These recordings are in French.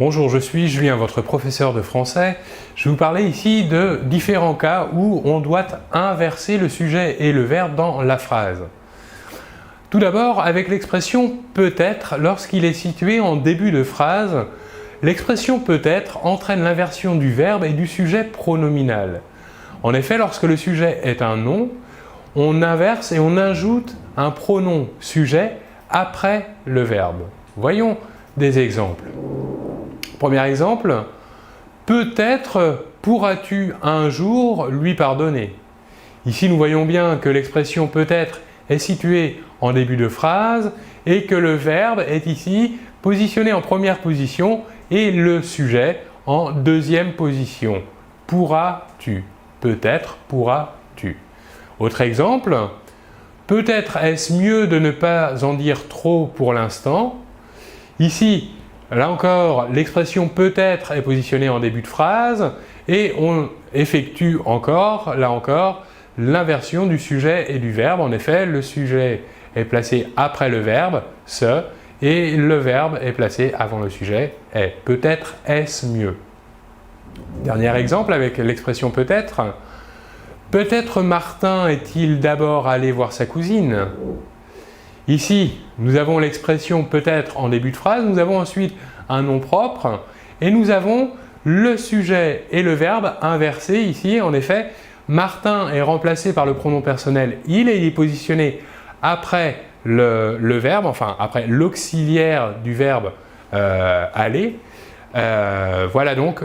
Bonjour, je suis Julien, votre professeur de français. Je vais vous parler ici de différents cas où on doit inverser le sujet et le verbe dans la phrase. Tout d'abord, avec l'expression « peut-être » lorsqu'il est situé en début de phrase, l'expression « peut-être » entraîne l'inversion du verbe et du sujet pronominal. En effet, lorsque le sujet est un nom, on inverse et on ajoute un pronom sujet après le verbe. Voyons des exemples. Premier exemple, peut-être pourras-tu un jour lui pardonner. Ici, nous voyons bien que l'expression peut-être est située en début de phrase et que le verbe est ici positionné en première position et le sujet en deuxième position. Pourras-tu. Peut-être pourras-tu. Autre exemple, peut-être est-ce mieux de ne pas en dire trop pour l'instant. Ici, là encore, l'expression peut-être est positionnée en début de phrase et on effectue encore, là encore, l'inversion du sujet et du verbe. En effet, le sujet est placé après le verbe, ce, et le verbe est placé avant le sujet, est. Peut-être est-ce mieux. Dernier exemple avec l'expression peut-être. Peut-être Martin est-il d'abord allé voir sa cousine. Ici, nous avons l'expression peut-être en début de phrase, nous avons ensuite un nom propre et nous avons le sujet et le verbe inversés ici. En effet, Martin est remplacé par le pronom personnel il et il est positionné après le verbe, enfin après l'auxiliaire du verbe aller. Voilà donc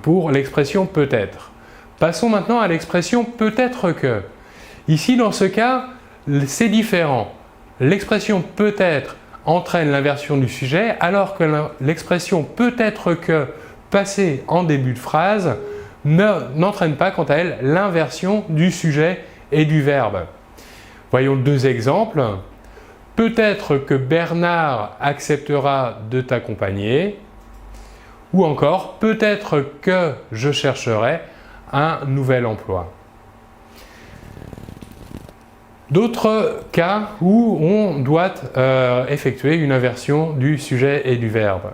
pour l'expression peut-être. Passons maintenant à l'expression peut-être que. Ici, dans ce cas, c'est différent. L'expression peut-être entraîne l'inversion du sujet, alors que l'expression peut-être que passée en début de phrase n'entraîne pas, quant à elle, l'inversion du sujet et du verbe. Voyons deux exemples. Peut-être que Bernard acceptera de t'accompagner, ou encore peut-être que je chercherai un nouvel emploi. D'autres cas où on doit effectuer une inversion du sujet et du verbe.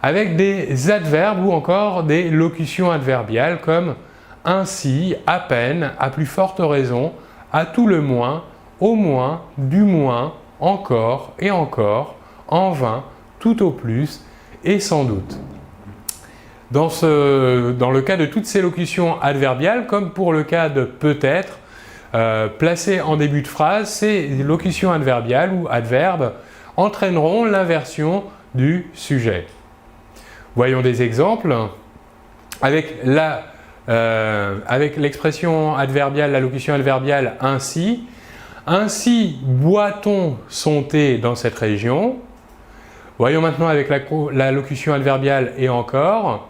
Avec des adverbes ou encore des locutions adverbiales comme ainsi, à peine, à plus forte raison, à tout le moins, au moins, du moins, encore et encore, en vain, tout au plus et sans doute. Dans le cas de toutes ces locutions adverbiales, comme pour le cas de peut-être, placées en début de phrase, ces locutions adverbiales ou adverbes entraîneront l'inversion du sujet. Voyons des exemples. Avec l'expression adverbiale, la locution adverbiale ainsi. Ainsi boit-on son thé dans cette région. Voyons maintenant avec la locution adverbiale et encore.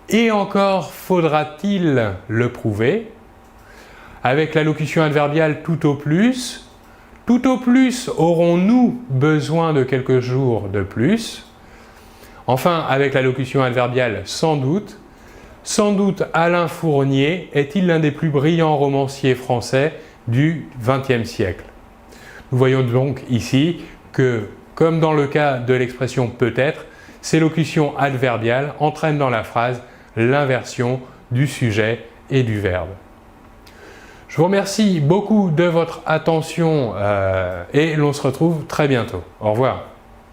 Et encore faudra-t-il le prouver. Avec la locution adverbiale tout au plus aurons-nous besoin de quelques jours de plus. Enfin, avec la locution adverbiale sans doute Alain Fournier est-il l'un des plus brillants romanciers français du XXe siècle. Nous voyons donc ici que, comme dans le cas de l'expression peut-être, ces locutions adverbiales entraînent dans la phrase l'inversion du sujet et du verbe. Je vous remercie beaucoup de votre attention et l'on se retrouve très bientôt. Au revoir.